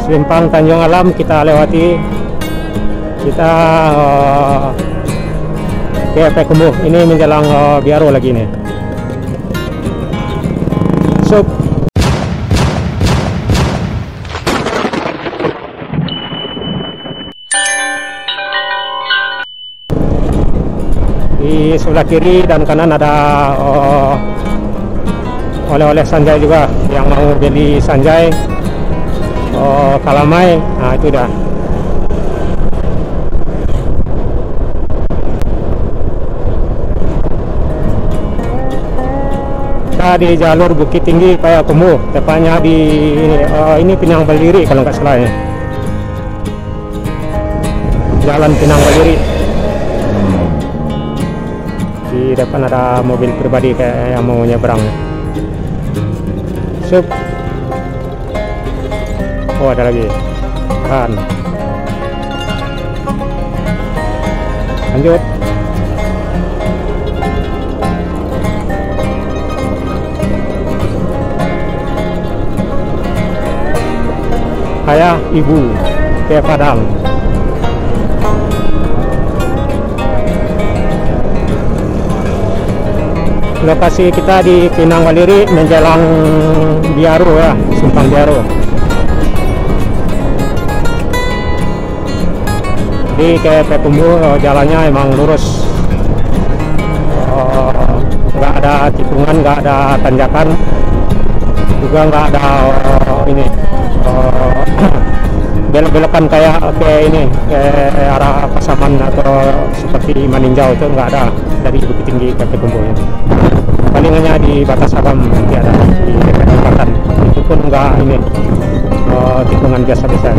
Simpang Tanjung Alam kita lewati. Kita ke Pekumuh. Ini menjelang Biaro lagi nih. So di sebelah kiri dan kanan ada oleh-oleh Sanjay juga. Yang mau beli Sanjay, Kalamay, nah itu dah. Kita di jalur Bukit Tinggi Payakumbuh, tepatnya di ini Pinang Baliri kalau nggak salah ya. Jalan Pinang Baliri. Di depan ada mobil pribadi kayak yang mau nyebrang. Sup. Oh, ada lagi. Tahan. Lanjut. Ayah, ibu, ke Padang. Lokasi kita di Pinang Baliri menjelang Biaro ya, Simpang Biaro. Di ke Pekumuh jalannya emang lurus, nggak ada tikungan, nggak ada tanjakan, juga nggak ada ini belok-belokan kayak ini ke arah Pasaman atau seperti Maninjau, itu nggak ada dari Bukit Tinggi ke Pekumuh ya. Paling hanya di batas Agam nanti ada di dekat jembatan, itu pun nggak ini tikungan biasa-biasa.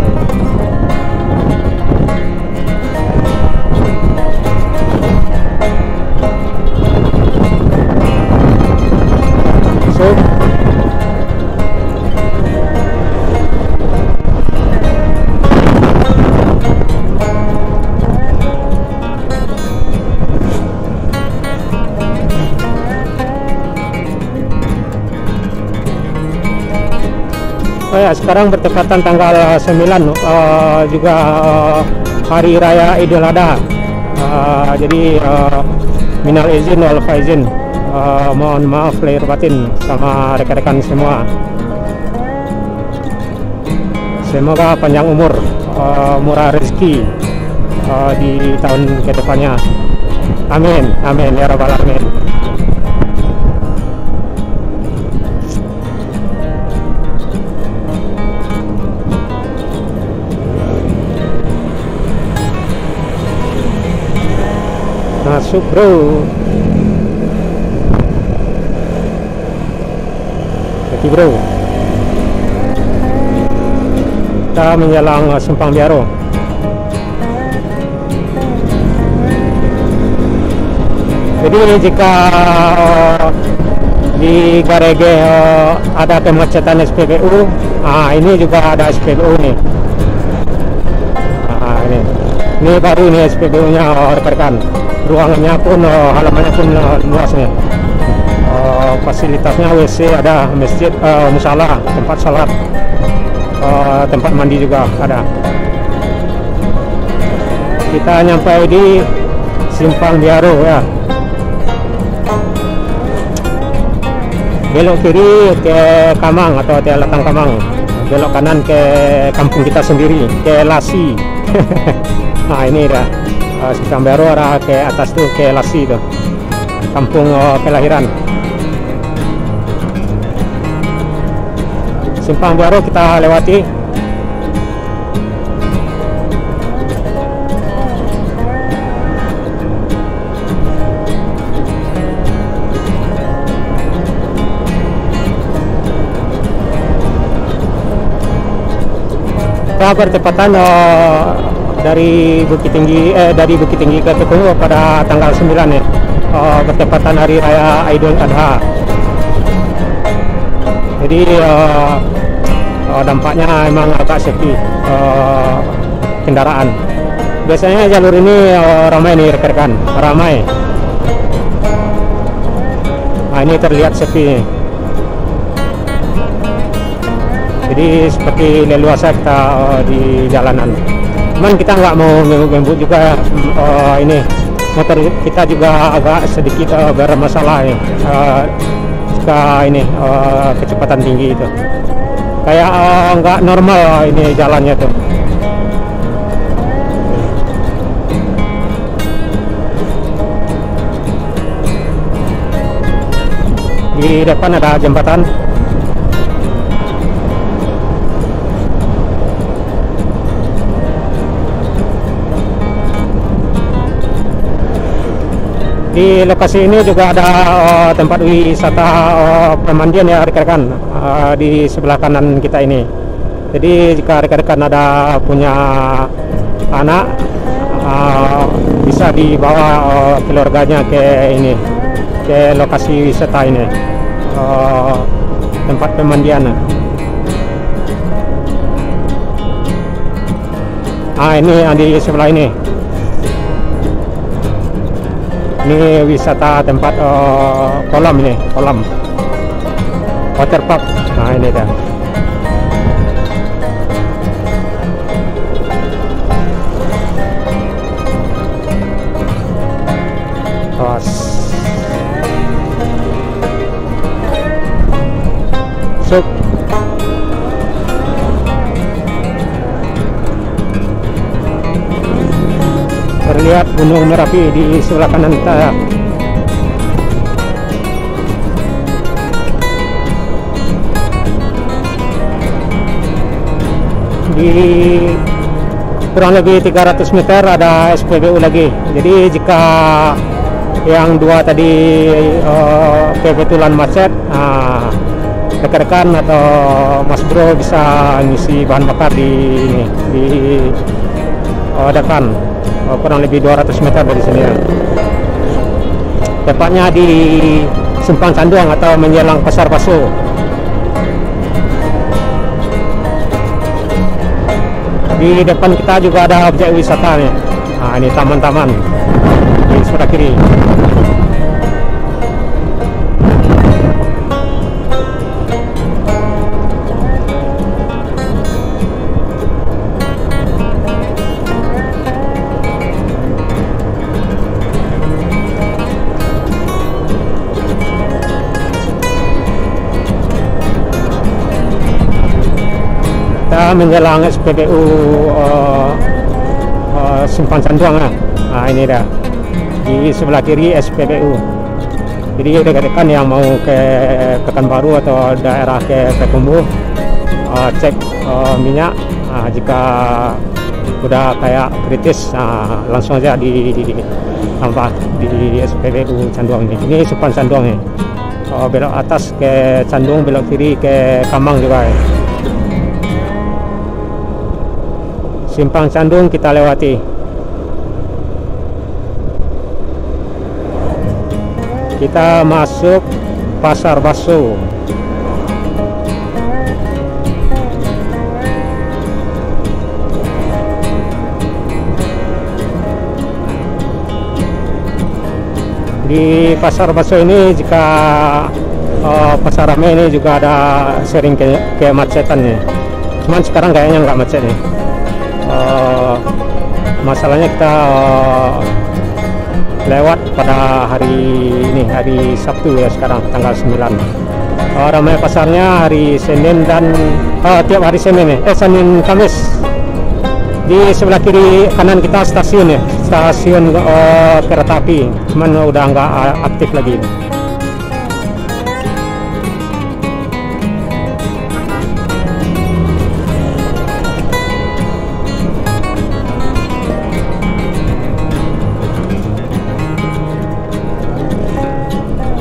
So ya, sekarang bertepatan tanggal 9 juga Hari Raya Idul Adha. Jadi minal izin wal faizin, mohon maaf lahir batin sama rekan-rekan semua. Semoga panjang umur, murah rezeki di tahun ke depannya. Amin, amin ya rabbal alamin. Masuk bro, oke bro, kita menjelang Simpang Biaro. Jadi jika di Garege ada kemacetan SPBU, ini juga ada SPBU nih. Ini baru nih SPBU nya rekan-rekan. Ruangannya pun halamannya pun luas nih. Fasilitasnya WC ada, masjid, musala, tempat salat, tempat mandi juga ada. Kita nyampe di Simpang Biaro ya. Belok kiri ke Kamang atau Telatang Kamang, belok kanan ke kampung kita sendiri, ke Lasi. Nah ini dah Simpang Biaro, arah ke atas tuh ke Lasi tuh, kampung kelahiran. Simpang Biaro kita lewati. Kita bertepatan dari Bukit Tinggi ke Pekumuh pada tanggal 9 ya, bertepatan Hari Raya Idul Adha. Jadi dampaknya emang agak sepi kendaraan. Biasanya jalur ini ramai nih rekan-rekan, ramai. Nah ini terlihat sepi. Jadi seperti leluasa kita di jalanan. Cuman kita nggak mau gembut juga, ini motor kita juga agak sedikit bermasalah ya. Suka ini kecepatan tinggi itu. Kayak nggak normal ini jalannya tuh. Di depan ada jembatan. Di lokasi ini juga ada tempat wisata pemandian ya rekan-rekan, di sebelah kanan kita ini. Jadi jika rekan-rekan ada punya anak, bisa dibawa keluarganya ke ini, ke lokasi wisata ini, tempat pemandian. Ini di sebelah ini. Ini wisata tempat kolam ini, kolam water park. Nah ini dah. So, terlihat Gunung Merapi di sebelah kanan kita. Di kurang lebih 300 meter ada SPBU lagi. Jadi jika yang dua tadi kebetulan macet, rekan-rekan atau Mas Bro bisa ngisi bahan bakar di depan, kurang lebih 200 meter dari sini ya. Tepatnya di Simpang Canduang atau menjelang Pasar Baso. Di depan kita juga ada objek wisata nih. Nah, ini taman-taman di sebelah kiri. Kita menjelang SPBU Simpang Canduang. Nah ini dah di sebelah kiri SPBU. Jadi rekan-rekan yang mau ke Pekanbaru atau daerah ke Payakumbuh, cek minyak. Jika udah kayak kritis, langsung aja ditambah di SPBU Canduang ini. Ini Simpang Canduang ya. Belok atas ke Candung, belok kiri ke Kamang juga ya. Simpang Candung kita lewati. Kita masuk Pasar Baso. Di Pasar Baso ini, jika pasar ramai ini juga ada sering kemacetan ya. Cuman sekarang kayaknya nggak macet nih. Masalahnya kita lewat pada hari ini, hari Sabtu ya, sekarang tanggal 9. Ramai pasarnya hari Senin dan tiap hari Senin ya, Senin Kamis. Di sebelah kiri kanan kita stasiun ya, stasiun kereta api, cuman udah nggak aktif lagi.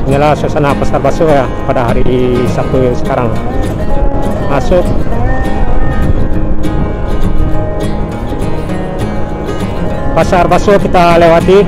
Inilah suasana Pasar Baso ya pada hari Sabtu sekarang. Masuk Pasar Baso kita lewati.